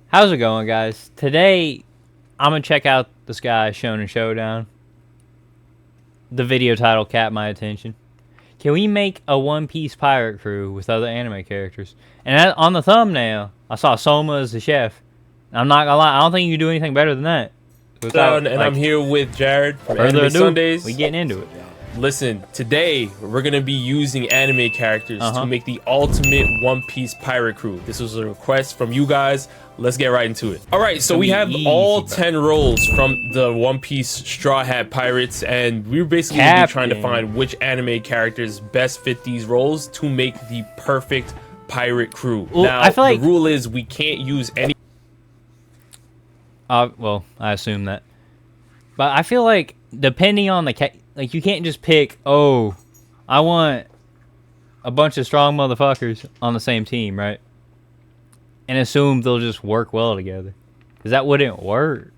How's it going, guys? Today, I'm gonna check out this guy, Shonen Showdown. The video title caught my attention. Can we make a One Piece pirate crew with other anime characters? And on the thumbnail, I saw Soma as the chef. I'm not gonna lie, I don't think you can do anything better than that. And I'm here with Jared from Anime Sundays. We getting into it. Listen, today we're gonna be using anime characters to make the ultimate One Piece pirate crew. This was a request from you guys. Let's get right into it. All right, so we have all 10 roles from the One Piece Straw Hat Pirates, and we're basically gonna be trying to find which anime characters best fit these roles to make the perfect pirate crew. Well, now, I feel like the rule is we can't use any. Well, I assume that. But I feel like depending on the like, you can't just pick, oh, I want a bunch of strong motherfuckers on the same team, right? And assume they'll just work well together. Because that wouldn't work.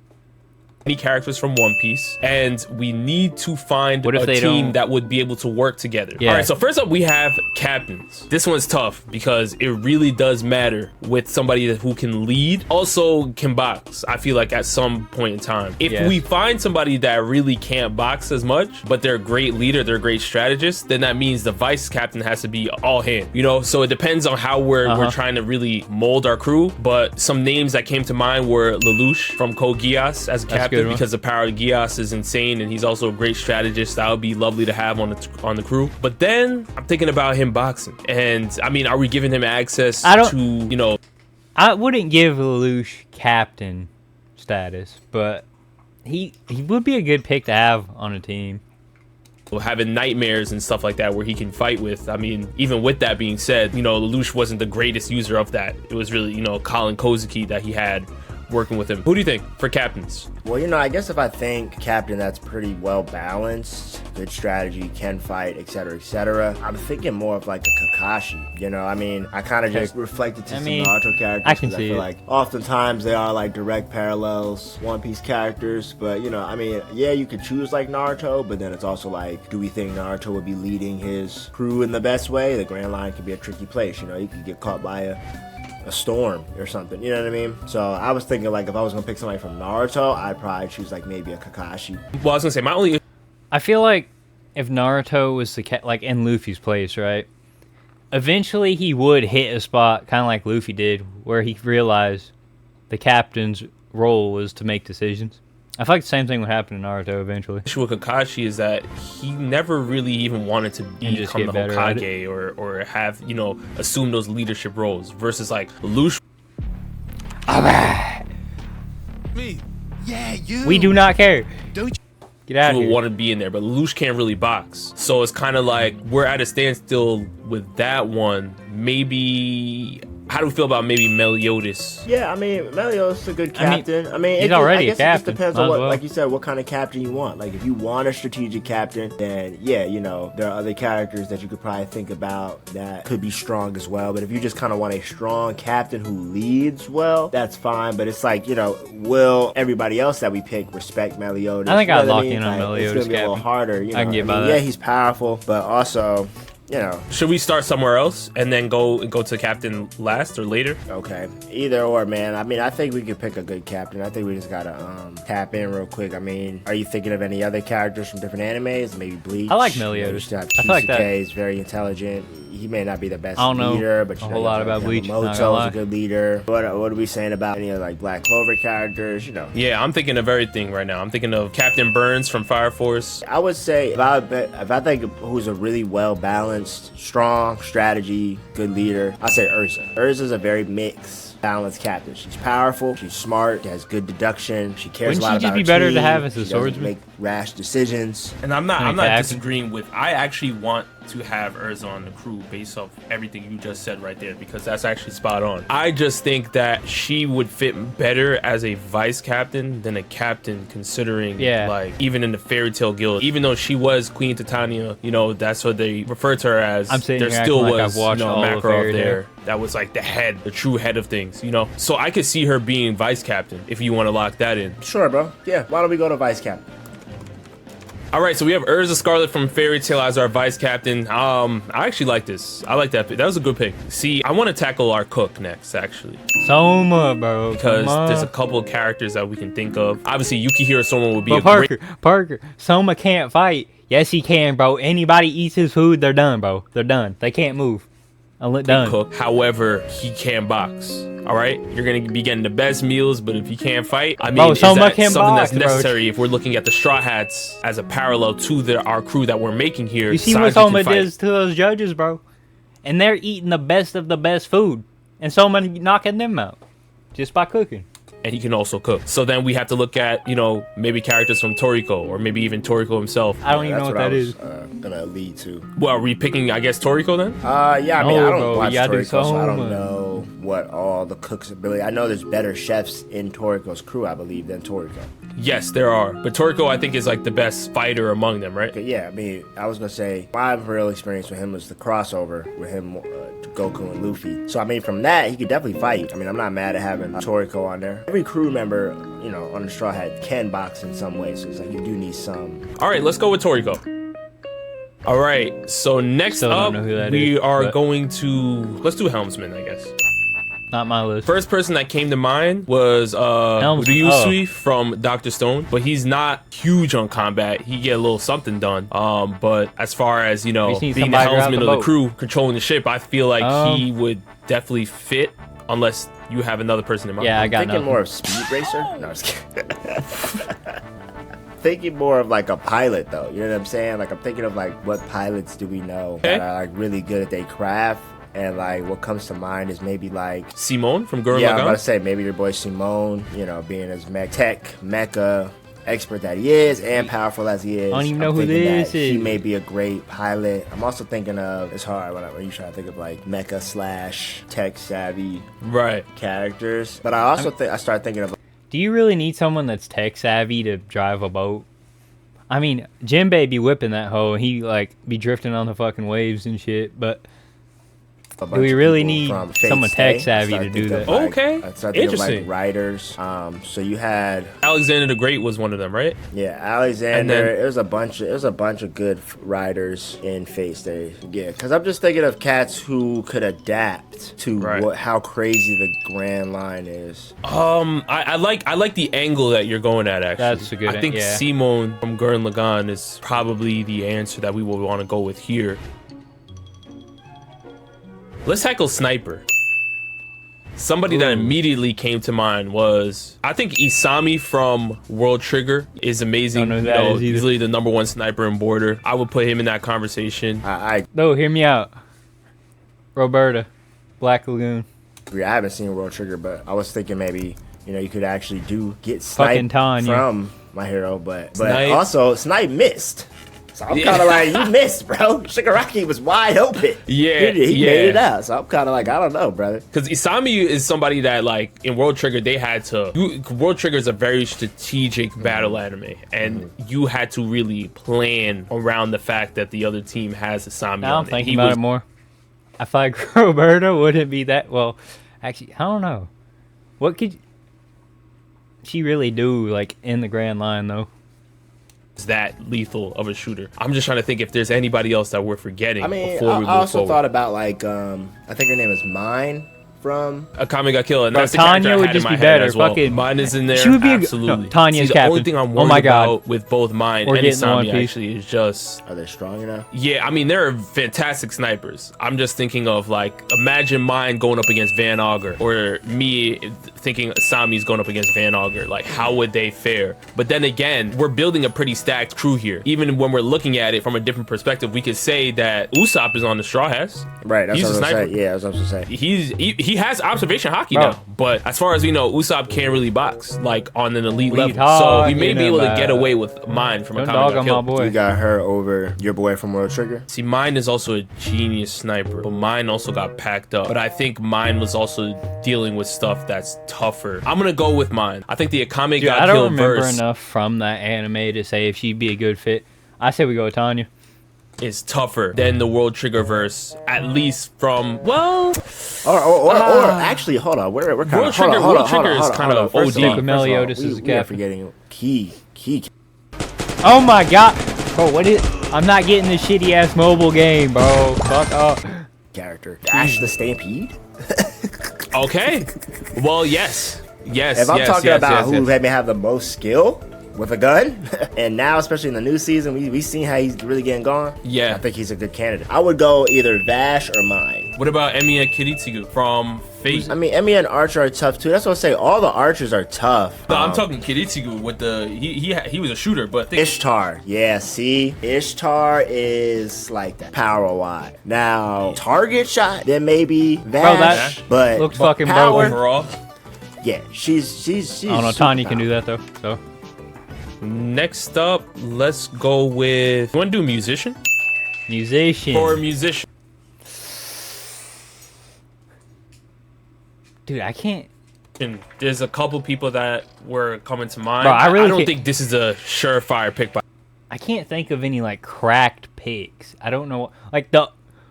Any characters from One Piece, and we need to find a team that would be able to work together. All right, so first up we have captains. This one's tough because it really does matter with somebody who can lead, also can box. I feel like at some point in time, if we find somebody that really can't box as much, but they're a great leader, they're a great strategist, then that means the vice captain has to be all hand, you know? So it depends on how we're trying to really mold our crew. But some names that came to mind were Lelouch from Code Geass as a captain, because the power of Geass is insane, and he's also a great strategist. That would be lovely to have on the crew. But then I'm thinking about him boxing, and I mean, are we giving him access to, you know? I wouldn't give Lelouch captain status, but he would be a good pick to have on a team. Having nightmares and stuff like that where he can fight with. I mean, even with that being said, you know, Lelouch wasn't the greatest user of that. It was really, you know, Colin Kozuki that he had working with him. Who do you think for captains? Well, you know, I guess if I think captain that's pretty well balanced, good strategy, can fight, etc., I'm thinking more of like a Kakashi. You know, I mean, I kind of just reflected to some Naruto characters. I can see I feel like oftentimes they are like direct parallels, One Piece characters. But you know, I mean, yeah, you could choose like Naruto, but then it's also like, do we think Naruto would be leading his crew in the best way? The Grand Line could be a tricky place. You know, you could get caught by a storm or something, you know what I mean? So I was thinking like if I was gonna pick somebody from Naruto, I'd probably choose like maybe a Kakashi. Well, I was gonna say my only. I feel like if Naruto was like in Luffy's place, right? Eventually he would hit a spot kind of like Luffy did, where he realized the captain's role was to make decisions. I feel like the same thing would happen in Naruto eventually. The issue with Kakashi is that he never really even wanted to become the Hokage or have, you know, assume those leadership roles versus like Lelouch. Alright. Me. Yeah, you. We do not care. Don't get out of here. Want to be in there, but Lelouch can't really box. So it's kind of like we're at a standstill with that one. Maybe. How do we feel about maybe Meliodas? Yeah, I mean, Meliodas is a good captain. I mean, he's already a captain. It just depends on what, like you said, what kind of captain you want. Like, if you want a strategic captain, then yeah, you know, there are other characters that you could probably think about that could be strong as well. But if you just kind of want a strong captain who leads well, that's fine. But it's like, you know, will everybody else that we pick respect Meliodas? I think I'd lock in on Meliodas. It's gonna be a little harder. You know? I can get by that. Yeah, he's powerful, but also, you know. Should we start somewhere else and then go to captain last or later? Okay, either or, man. I mean, I think we could pick a good captain. I think we just gotta tap in real quick. I mean, are you thinking of any other characters from different animes? Maybe Bleach. I like Meliodas. I feel like that. He's very intelligent. He may not be the best leader, but a whole lot about Bleach. Moto's a good leader. What are we saying about any of like Black Clover characters? You know. Yeah, I'm thinking of everything right now. I'm thinking of Captain Burns from Fire Force. I would say if I think who's a really well balanced, strong strategy, good leader, I say Urza. Urza's a very mixed, balanced captain. She's powerful, she's smart, she has good deduction, she cares a lot about her team. Wouldn't she just be better to have as a swordsman? Make rash decisions. And I'm not disagreeing with. I actually want to have Urza on the crew based off everything you just said right there, because that's actually spot on. I just think that she would fit better as a vice captain than a captain, considering like even in the Fairy Tail Guild, even though she was Queen Titania, you know, that's what they refer to her as. There still was, you know, Makarov there that was like the true head of things, you know. So I could see her being vice captain if you want to lock that in. Sure, bro. Yeah, why don't we go to vice captain? All right, so we have Urza Scarlet from Fairy Tail as our vice captain. I actually like this. I like that pick. That was a good pick. See, I want to tackle our cook next, actually. Soma, bro. Because there's a couple of characters that we can think of. Obviously, Yukihiro Soma would be a Parker, Soma can't fight. Yes, he can, bro. Anybody eats his food, they're done, bro. They're done. They can't move. Done. Cook. However, he can box. All right, you're gonna be getting the best meals, but if he can't fight, I mean, bro, is that something box, that's necessary if we're looking at the Straw Hats as a parallel to our crew that we're making here? You see what Soma does to those judges, bro, and they're eating the best of the best food, and Soma knocking them out just by cooking. And he can also cook. So then we have to look at, you know, maybe characters from Toriko, or maybe even Toriko himself. I don't even know what that is. Gonna lead to. Well, are we picking, I guess, Toriko then? Yeah, I mean, I don't watch Toriko, so I don't know what all the cooks' ability. I know there's better chefs in Toriko's crew, I believe, than Toriko. Yes, there are. But Toriko, I think, is like the best fighter among them, right? Okay, yeah, I mean, I was gonna say my real experience with him was the crossover with him, Goku and Luffy. So I mean, from that, he could definitely fight. I mean, I'm not mad at having Toriko on there. Every crew member, you know, on the Straw Hat can box in some way, so it's like you do need some. All right, let's go with Toriko. All right, so next up, we are going to, let's do Helmsman, I guess. Not my list. First person that came to mind was Ryusui from Dr. Stone, but he's not huge on combat. He get a little something done. But as far as, you know, being the helmsman of the crew, controlling the ship, I feel like he would definitely fit, unless you have another person in mind. Yeah, I got thinking more of Speed Racer. No, I'm just kidding. Thinking more of like a pilot, though. You know what I'm saying? Like, I'm thinking of like, what pilots do we know that are like really good at their craft? And like, what comes to mind is maybe like Simone from Gurren Lagann. Yeah, I'm about to say maybe your boy Simone. You know, being as mecha expert that he is and powerful as he is. I don't even know who this is. He may be a great pilot. I'm also thinking of, it's hard when you try to think of like mecha / tech savvy characters. But I also I start thinking of. Do you really need someone that's tech savvy to drive a boat? I mean, Jinbei be whipping that hoe, and he like be drifting on the fucking waves and shit, but. Do we really need someone tech savvy to do that? Like, okay, interesting. Like writers. So you had Alexander the Great was one of them, right? Yeah, Alexander. There's a bunch of good writers in Face Day. Yeah, because I'm just thinking of cats who could adapt to how crazy the Grand Line is. I like the angle that you're going at. Actually, that's a good. I think Simone from Gurren Lagann is probably the answer that we would want to go with here. Let's tackle Sniper. Somebody that immediately came to mind was, I think Isami from World Trigger is amazing. Don't know who that is either. Easily the #1 sniper in Border. I would put him in that conversation. No, hear me out. Roberta, Black Lagoon. I haven't seen World Trigger, but I was thinking maybe, you know, you could actually get Snipe from My Hero, but also Snipe missed. So I'm kind of like, you missed, bro. Shigaraki was wide open. Yeah, he made it out. So I'm kind of like, I don't know, brother. Because Isami is somebody that, like, in World Trigger, they had to. World Trigger is a very strategic battle anime, and you had to really plan around the fact that the other team has Isami. Now I'm thinking about it more. I feel like Roberta wouldn't be that well. Actually, I don't know. What could she really do, like, in the Grand Line though? That lethal of a shooter. I'm just trying to think if there's anybody else that we're forgetting. I mean, before we move I also forward. thought about like I think her name is Mine from Akame ga Kill, and that's the Tanya would just be better. Well. Fucking Mine is in there. She would be absolutely. Tanya's captain. The only thing I'm worried about with both Mine and Isami actually is just, are they strong enough? Yeah, I mean they're fantastic snipers. I'm just thinking of like, imagine Mine going up against Van Auger, or me thinking Asami's going up against Van Auger. Like, how would they fare? But then again, we're building a pretty stacked crew here. Even when we're looking at it from a different perspective, we could say that Usopp is on the Straw Hats. Right, that's he's what a sniper. Yeah, that's what I was gonna say. He has observation hockey now, but as far as we know, Usopp can't really box like on an elite level. So we may be able to get away with Mine from a Akame ga Kill. You got her over your boy from World Trigger. See, Mine is also a genius sniper, but Mine also got packed up. But I think Mine was also dealing with stuff that's tougher. I'm gonna go with Mine. I think the Akame ga Kill verse. I don't remember enough from that anime to say if she'd be a good fit. I say we go with Tanya. Is tougher than the World Trigger verse, at least from or actually, hold on, we're kind World Trigger. World Trigger is kind of OD. Meliodas is a we are forgetting key. Oh my god! Bro, what is? I'm not getting this shitty ass mobile game, bro. Fuck up. Character. Dash the Stampede? Okay. Well, yes. Yes. If I'm talking about who may have the most skill with a gun, and now, especially in the new season, we've seen how he's really getting gone. Yeah. I think he's a good candidate. I would go either Vash or Mine. What about Emiya Kiritsugu from Fate? I mean, Emiya and Archer are tough too. That's what I say. All the archers are tough. No, I'm talking Kiritsugu with the he was a shooter, but Ishtar. Yeah, see, Ishtar is like that power-wise. Now, target shot, then maybe Vash, but looks fucking power broken. overall. Yeah, she's. I don't know. Tanya can do that though. So next up, let's go with. You want to do musician? Musician. For musician. Dude, I can't. And there's a couple people that were coming to mind. Bro, I don't think this is a surefire pick. I can't think of any like cracked picks. I don't know. Like the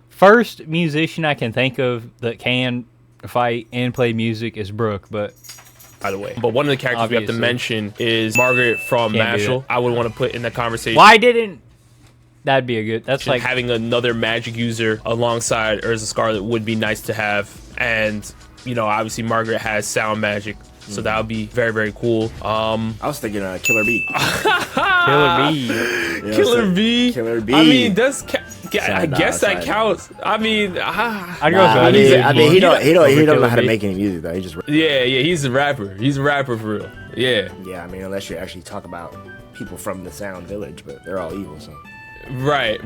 first musician I can think of that can fight and play music is Brooke, but by the way, but one of the characters we have to mention is Margaret from Mashal. I would want to put in the conversation. Why didn't? That'd be a good. That's like having another magic user alongside Urza Scarlet would be nice to have, and you know, obviously Margaret has sound magic, so that would be very, very cool. I was thinking Killer Bee. Killer Bee. Yeah, Killer Bee. Killer Bee. I mean, I guess that counts. I mean, he don't know how to make any music though. He just yeah, he's a rapper. He's a rapper for real. Yeah. Yeah, I mean, unless you actually talk about people from the Sound Village, but they're all evil, so. Right.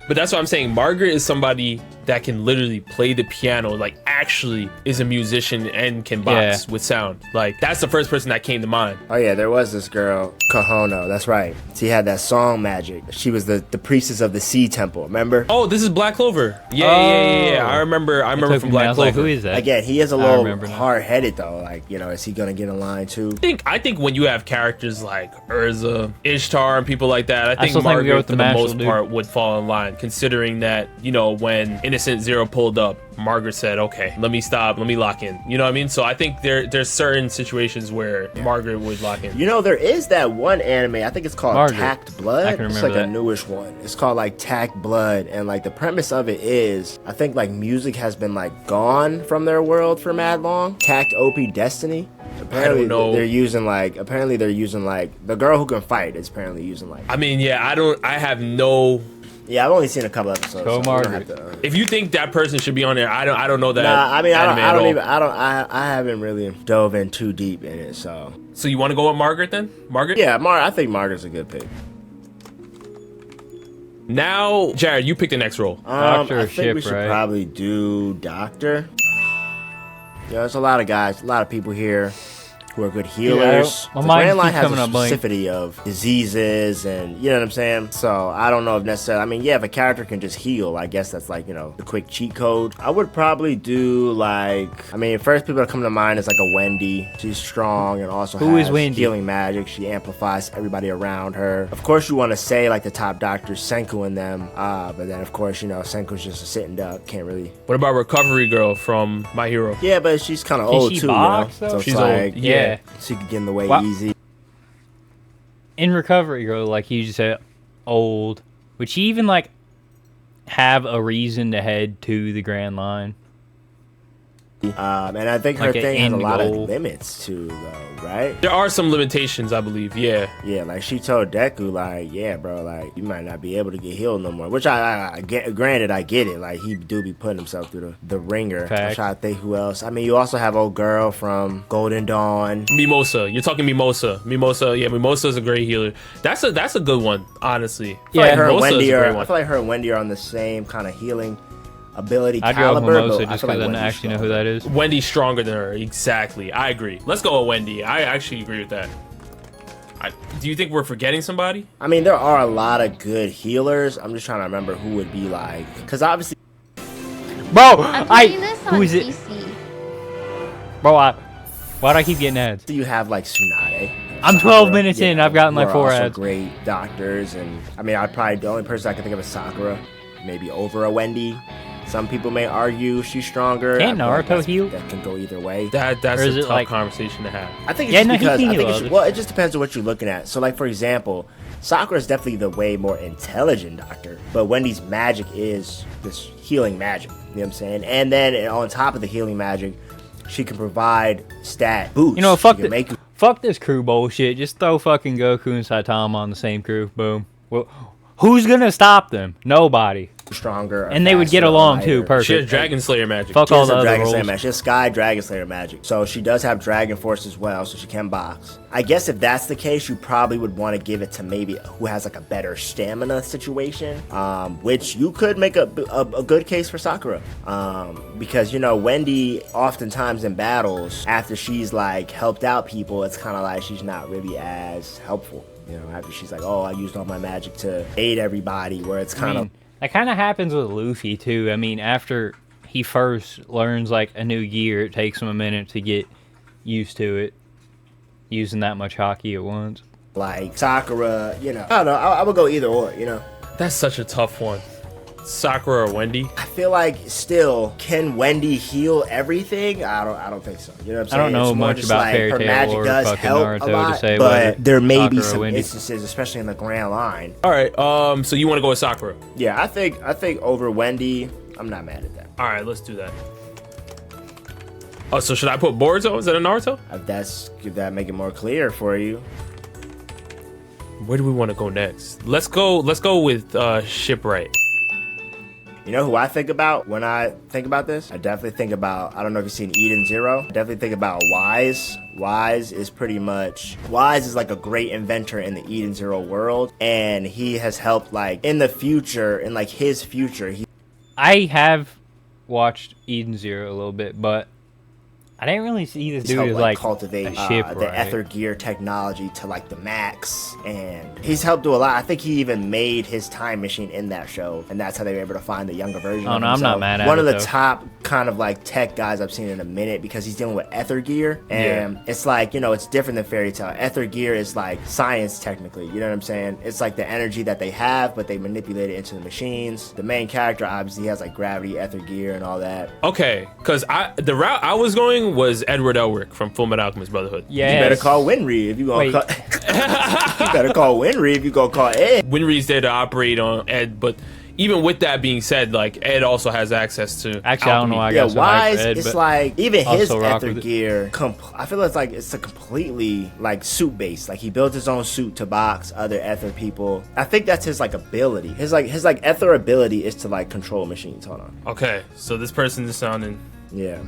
But that's what I'm saying. Margaret is somebody that can literally play the piano, like actually is a musician and can box with sound. Like that's the first person that came to mind. Oh yeah, there was this girl, Kahono, that's right. She had that song magic. She was the priestess of the Sea Temple, remember? Oh, this is Black Clover. Yeah. I remember from Black Clover. Like, who is that? Again, he is a little hard-headed though. Like, you know, is he gonna get in line too? I think when you have characters like Urza, Ishtar, and people like that, I think Margaret for the most part would fall in line, considering that, you know, when Innocent Zero pulled up, Margaret said, okay, let me stop, let me lock in. You know what I mean? So I think there's certain situations where Margaret would lock in. You know, there is that one anime, I think it's called Tact Blood. I can remember it's like a newish one. It's called like Tact Blood, and like the premise of it is, I think like music has been like gone from their world for mad long. Tact OP Destiny. Apparently, I don't know. They're using like the girl who can fight is apparently using like. I mean, yeah, I have no. Yeah, I've only seen a couple episodes. Go Margaret. If you think that person should be on there, I don't know that. Nah, I mean, I haven't really dove in too deep in it, so. So you want to go with Margaret then? Margaret? Yeah, I think Margaret's a good pick. Now, Jared, you pick the next role. Doctor I think we should probably do Doctor. Yeah, there's a lot of guys, a lot of people here who are good healers. Yeah, the Grand Line has a specificity of diseases and, you know what I'm saying? So I don't know if necessarily, I mean, yeah, if a character can just heal, I guess that's like, you know, the quick cheat code. I would probably do like, I mean, first people that come to mind is like a Wendy. She's strong and also has healing magic. She amplifies everybody around her. Of course, you want to say like the top doctors, Senku and them, but then of course, you know, Senku's just a sitting duck, can't really. What about Recovery Girl from My Hero? Yeah, but she's kind of old too, box, you know? So she's like, old. Yeah. She could get in the way easy. In Recovery Girl, like you just said, old. Would she even like have a reason to head to the Grand Line? And I think her thing has a lot of limits too, though, right? There are some limitations, I believe. Yeah. Yeah, like she told Deku, like, yeah, bro, like you might not be able to get healed no more. Which I get. Granted, I get it. Like he do be putting himself through the ringer. I'm trying to think who else. I mean, you also have old girl from Golden Dawn. Mimosa. You're talking Mimosa. Yeah, Mimosa is a great healer. That's a good one, honestly. I feel like her and Wendy are on the same kind of healing ability caliber. I'd go Mimosa just because I don't actually know who that is. Wendy's stronger than her. Exactly. I agree. Let's go with Wendy. I actually agree with that. Do you think we're forgetting somebody? I mean, there are a lot of good healers. I'm just trying to remember who would be like, because obviously, bro, who is it? Bro, why do I keep getting ads? You have like Tsunade. I'm 12 minutes in. I've gotten like 4 ads. Great doctors, and I mean, the only person I can think of is Sakura, maybe over a Wendy. Some people may argue she's stronger. Can Naruto heal? That can go either way. That's a tough conversation to have. I think it's because it just depends on what you're looking at. So, like, for example, Sakura is definitely the way more intelligent doctor, but Wendy's magic is this healing magic. You know what I'm saying? And then on top of the healing magic, she can provide stat boosts. You know, fuck this crew bullshit. Just throw fucking Goku and Saitama on the same crew. Boom. Well, who's gonna stop them? Nobody. Stronger, and they would get along too. Perfect. She has Dragon Slayer magic. Fuck all the other roles. She has Sky Dragon Slayer magic, so she does have Dragon Force as well, so she can box. I guess if that's the case, you probably would want to give it to maybe who has like a better stamina situation, which you could make a good case for Sakura, because you know Wendy oftentimes in battles after she's like helped out people, it's kind of like she's not really as helpful. You know, after she's like, oh, I used all my magic to aid everybody, where it's kind of. That kind of happens with Luffy, too. I mean, after he first learns, like, a new gear, it takes him a minute to get used to it, using that much hockey at once. Like, Sakura, you know, I don't know, I would go either or, you know. That's such a tough one. Sakura or Wendy? I feel like still, can Wendy heal everything? I don't think so. You know what I'm saying? I don't know much about Fairy Tail or fucking Naruto to say, but there may be some instances, especially in the Grand Line. All right, so you want to go with Sakura? Yeah, I think over Wendy, I'm not mad at that. All right, let's do that. Oh, so should I put Boruto instead of Naruto? If that make it more clear for you. Where do we want to go next? Let's go with Shipwright. You know who I think about when I think about this? I definitely think about, I don't know if you've seen Eden Zero. I definitely think about Wise. Wise is like a great inventor in the Eden Zero world. And he has helped like in the future, in like his future. I have watched Eden Zero a little bit, but I didn't really see this dude as like cultivate a ship, the ether gear technology to like the max, and he's helped do a lot. I think he even made his time machine in that show, and that's how they were able to find the younger version. Oh no, I'm not mad at one of the top kind of like tech guys I've seen in a minute, because he's dealing with ether gear, and it's like, you know, it's different than Fairy Tail. Ether gear is like science technically, you know what I'm saying? It's like the energy that they have, but they manipulate it into the machines. The main character obviously has like gravity, ether gear, and all that. Okay, because the route I was going was Edward Elric from Fullmetal Alchemist Brotherhood. Yeah, you better call Winry if you gonna call. You better call Winry if you gonna call Ed. Winry's there to operate on Ed, but even with that being said, like Ed also has access to. Actually, I don't know why I got so Wise, Ed, it's like even his ether it. gear. I feel it's a completely like suit based. Like he built his own suit to box other ether people. I think that's his like ability. His ether ability is to like control machines. Hold on. Okay, so this person is sounding. Yeah.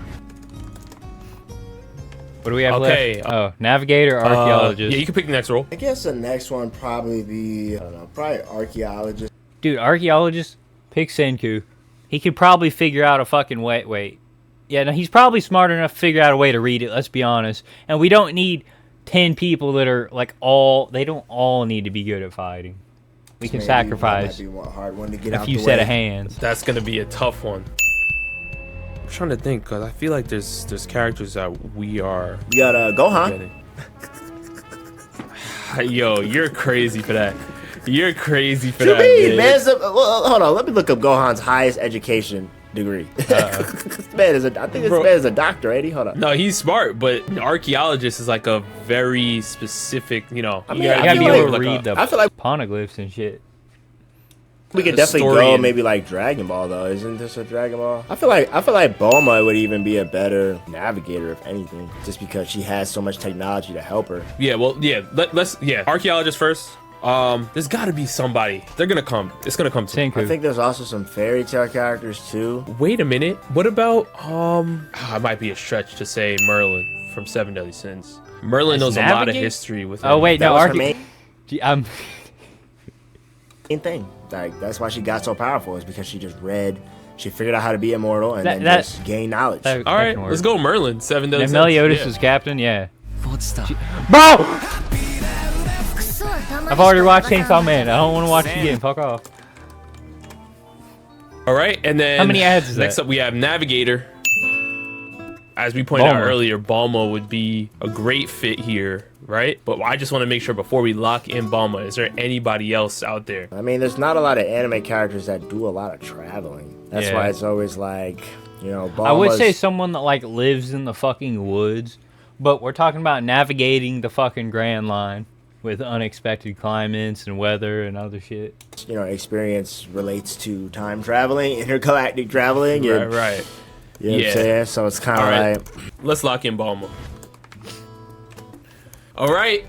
What do we have left? Oh, Navigator, Archaeologist. Yeah, you can pick the next role. I guess the next one probably be, I don't know, probably Archaeologist. Dude, Archaeologist, pick Senku. He could probably figure out a fucking way. Wait. Yeah, no, he's probably smart enough to figure out a way to read it, let's be honest. And we don't need 10 people that are like they don't all need to be good at fighting. We can sacrifice a few set of hands. That's going to be a tough one. I'm trying to think, because I feel like there's characters that we are. You got Gohan. Yo, you're crazy for that. You're crazy for that. Man. Hold on, let me look up Gohan's highest education degree. This man is a doctor, Eddie. Hold on. No, he's smart, but archaeologist is like a very specific, you know. I mean, you gotta be able to read the poneglyphs and shit. We could definitely go maybe like Dragon Ball though. Isn't this a Dragon Ball? I feel like Bulma would even be a better navigator if anything, just because she has so much technology to help her. Yeah, well, yeah. Let's archaeologist first. There's got to be somebody. They're gonna come. It's gonna come to. I think there's also some Fairy Tail characters too. Wait a minute. What about it might be a stretch to say Merlin from Seven Deadly Sins. Merlin knows a lot of history with him. Oh wait, no, main thing. Like that's why she got so powerful, is because she just read. She figured out how to be immortal and then just gain knowledge. All right, let's go Merlin. Seven Deadly Sins. Meliodas is captain. Yeah. Bro. I've already watched Chainsaw Man. I don't want to watch it again. Fuck off. All right, and then how many ads is next up we have Navigator. As we pointed out earlier, Bulma would be a great fit here, right? But I just want to make sure before we lock in Bulma, is there anybody else out there? I mean, there's not a lot of anime characters that do a lot of traveling. That's why it's always like, you know, I would say someone that like lives in the fucking woods, but we're talking about navigating the fucking Grand Line with unexpected climates and weather and other shit. You know, experience relates to time traveling, intergalactic traveling. Right. You know what I'm saying? So it's kind of like... Let's lock in Balma. All right.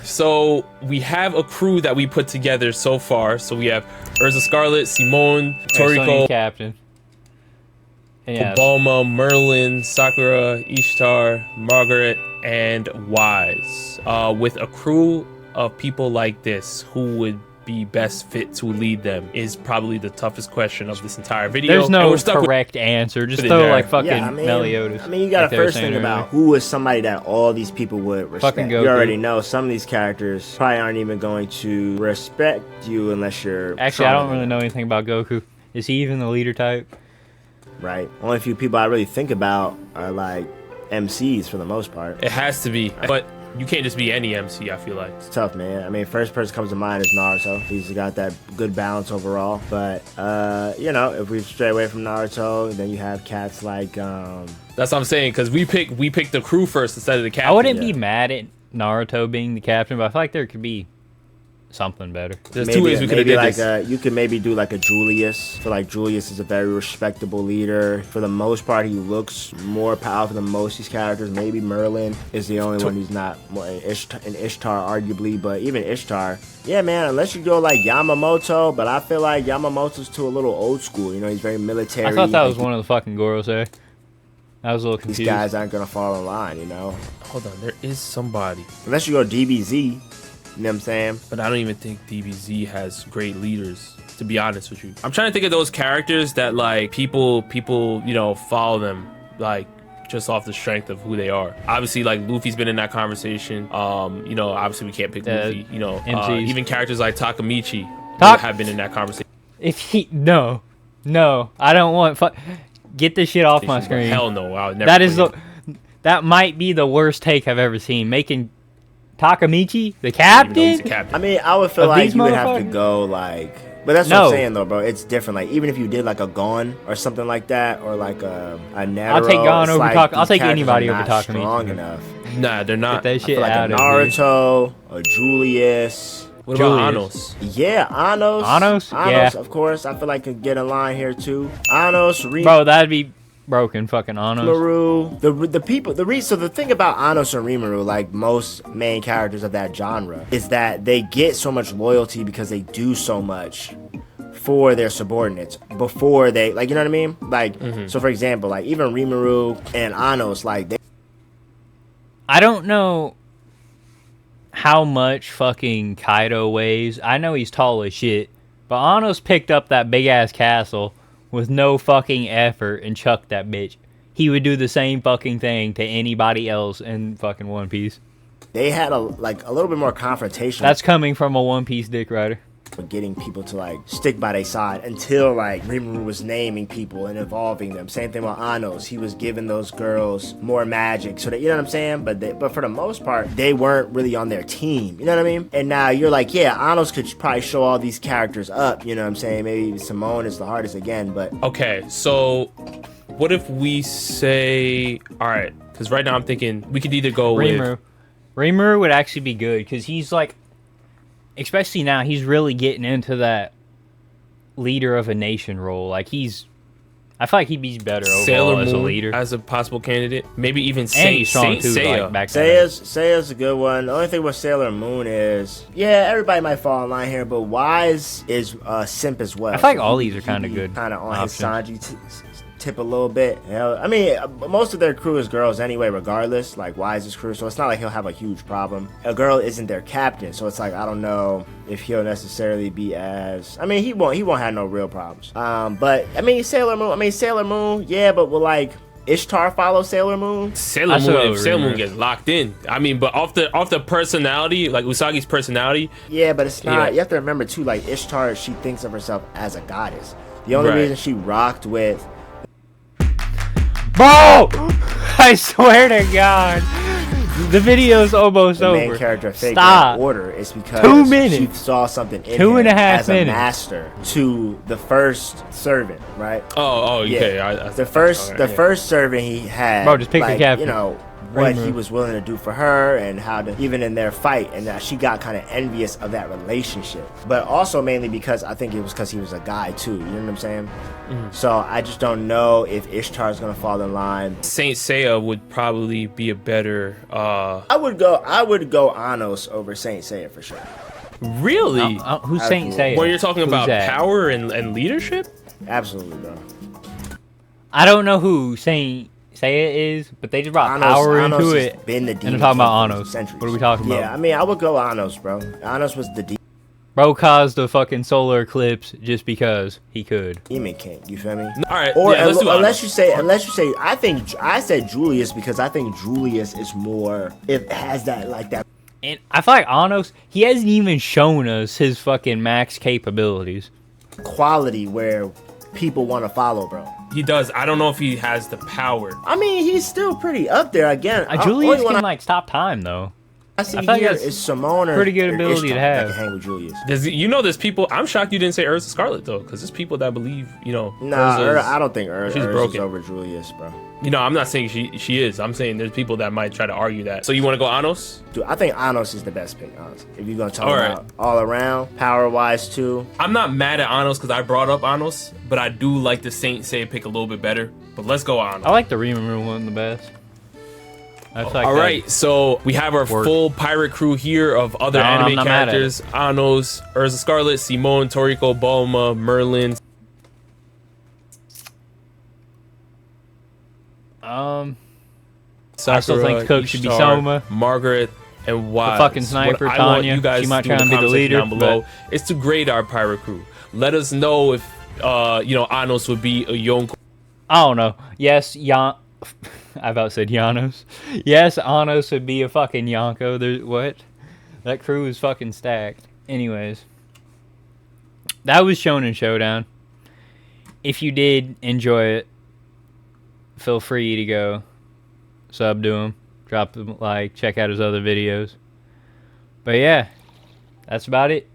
So we have a crew that we put together so far. So we have Urza Scarlet, Simone, Toriko, Captain. Balma, Merlin, Sakura, Ishtar, Margaret, and Wise. With a crew of people like this, who would be best fit to lead them is probably the toughest question of this entire video. There's no correct answer. Just throw like fucking Meliodas. I mean, you gotta first think about who is somebody that all these people would respect. Fucking you already know some of these characters probably aren't even going to respect you unless you're... Actually, I don't really know anything about Goku. Is he even the leader type? Right. Only few people I really think about are like MCs for the most part. It has to be, but you can't just be any MC, I feel like. It's tough, man. I mean, first person comes to mind is Naruto. He's got that good balance overall. But, you know, if we stray away from Naruto, then you have cats like... That's what I'm saying, because we picked the crew first instead of the captain. I wouldn't be mad at Naruto being the captain, but I feel like there could be something better. There's two ways we could have did like this. You could maybe do like a Julius. I feel like Julius is a very respectable leader. For the most part, he looks more powerful than most of these characters. Maybe Merlin is the only one who's not more an Ishtar, arguably. But even Ishtar, yeah, man, unless you go like Yamamoto, but I feel like Yamamoto's too a little old school. You know, he's very military. I thought that was one of the fucking Gorosei. I was a little confused. These guys aren't gonna fall in line, you know. Hold on, there is somebody. Unless you go DBZ. You know what I'm saying? But I don't even think DBZ has great leaders, to be honest with you. I'm trying to think of those characters that like people, you know, follow them like just off the strength of who they are. Obviously, like Luffy's been in that conversation. You know, obviously we can't pick Luffy. You know, even characters like Takamichi have been in that conversation. If he no, I don't want. Get this shit off my screen. Hell no, I would never. That might be the worst take I've ever seen. Making Takamichi the captain? I mean, I would feel like you would have to go like, but that's what I'm saying though, bro. It's different. Like even if you did like a Gon or something like that, or like a Netero, I'll take Gon over like I'll take anybody over Takamichi. Strong enough. Nah, they're not. Get that shit I feel out like a Naruto, a Julius. What about Anos? Yeah, Anos. Anos, yeah, of course. I feel like could get in line here too. Anos, bro, that'd be broken, fucking Anos. Rimuru, so the thing about Anos and Rimuru, like most main characters of that genre, is that they get so much loyalty because they do so much for their subordinates before they, like, you know what I mean? Like, so for example, like even Rimuru and Anos, like I don't know how much fucking Kaido weighs. I know he's tall as shit, but Anos picked up that big ass castle with no fucking effort and chucked that bitch. He would do the same fucking thing to anybody else in fucking One Piece. They had a little bit more confrontation. That's coming from a One Piece dick rider. Getting people to like stick by their side until like Rimuru was naming people and evolving them. Same thing with Anos. He was giving those girls more magic, so that, you know what I'm saying. But for the most part, they weren't really on their team. You know what I mean? And now you're like, yeah, Anos could probably show all these characters up. You know what I'm saying? Maybe Simone is the hardest again, but okay. So what if we say, all right? Because right now I'm thinking we could either go with Rimuru would actually be good because he's like. Especially now, he's really getting into that leader of a nation role. Like I feel like he'd be better overall as a leader, as a possible candidate. Maybe even Seiya. Like Seiya's a good one. The only thing with Sailor Moon is, yeah, everybody might fall in line here, but Wise is simp as well. I feel like all these are kind of good. Kind of on his Sanji tip a little bit. I mean, most of their crew is girls anyway, regardless, like Wise's crew, so it's not like he'll have a huge problem. A girl isn't their captain, so it's like I don't know if he'll necessarily be as, I mean, he won't have no real problems. But I mean Sailor Moon, yeah, but will like Ishtar follow Sailor Moon? Sailor Moon gets locked in. I mean, but off the personality, like Usagi's personality. Yeah, but it's not. Yeah. You have to remember too, like Ishtar, she thinks of herself as a goddess. The only reason she rocked with, bro, I swear to God, The video's almost the over. main character of Fate Stop. Grand Order is because 2 minutes. she saw something in 2.5 him as a minutes. master to the first servant, right? Oh, okay. Yeah. The first servant he had, Bro, just pick the like, captain. you know, what he was willing to do for her and how to, even in their fight, and that she got kind of envious of that relationship. But also mainly because I think it was because he was a guy too, you know what I'm saying? So I just don't know if Ishtar's gonna fall in line. Saint Seiya would probably be a better I would go Anos over Saint Seiya for sure. Really? Who's Saint Seiya? When you're talking Who's about that? power and leadership? Absolutely, bro. I don't know who Saint Seiya is, but they just brought Anos power has into it. been the And demon I'm talking about king for Anos. centuries. What are we talking about? Yeah, I mean, I would go Anos, bro. Anos was the Bro caused the fucking solar eclipse just because he could. demon king. You feel me? All right. Or yeah, let's do unless Anos. you say, I said Julius because I think Julius is more. It has that like that. And I feel like Anos, he hasn't even shown us his fucking max capabilities. Quality where people want to follow, bro. He does. I don't know if he has the power. I mean, he's still pretty up there. Again, Julius can like stop time though. I see I feel like here that's is Simone or pretty good or ability Ishtar to have. that can hang with Julius. There's people. I'm shocked you didn't say Urza Scarlet though, because there's people that believe, Nah, Urza's- I don't think Urza she's is broken. over Julius, bro. I'm not saying she is. I'm saying there's people that might try to argue that. So you want to go Anos? Dude, I think Anos is the best pick, honestly. If you're gonna talk All right. about all around, power wise too. I'm not mad at Anos because I brought up Anos, but I do like the Saint Seiya pick a little bit better. But let's go Anos. I like the Rimuru one the best. I feel like All that- right, so we have our Work. full pirate crew here of other No, I'm anime not mad at characters: Anos, Urza Scarlet, Simone, Toriko, Bulma, Merlin. I still think Sakura, Cook should be Ishtar, Soma. Margaret, and Wise. fucking sniper, What I want Tanya. you guys She might to try do in and be the comment section leader, down below is to grade our pirate crew. Let us know if Anos would be a Yonko. I don't know. Yes, I about said Janos. Yes, Anos would be a fucking Yonko. What? That crew is fucking stacked. Anyways, that was Shonen Showdown. If you did enjoy it, feel free to go sub to him, drop a like, check out his other videos. But yeah, that's about it.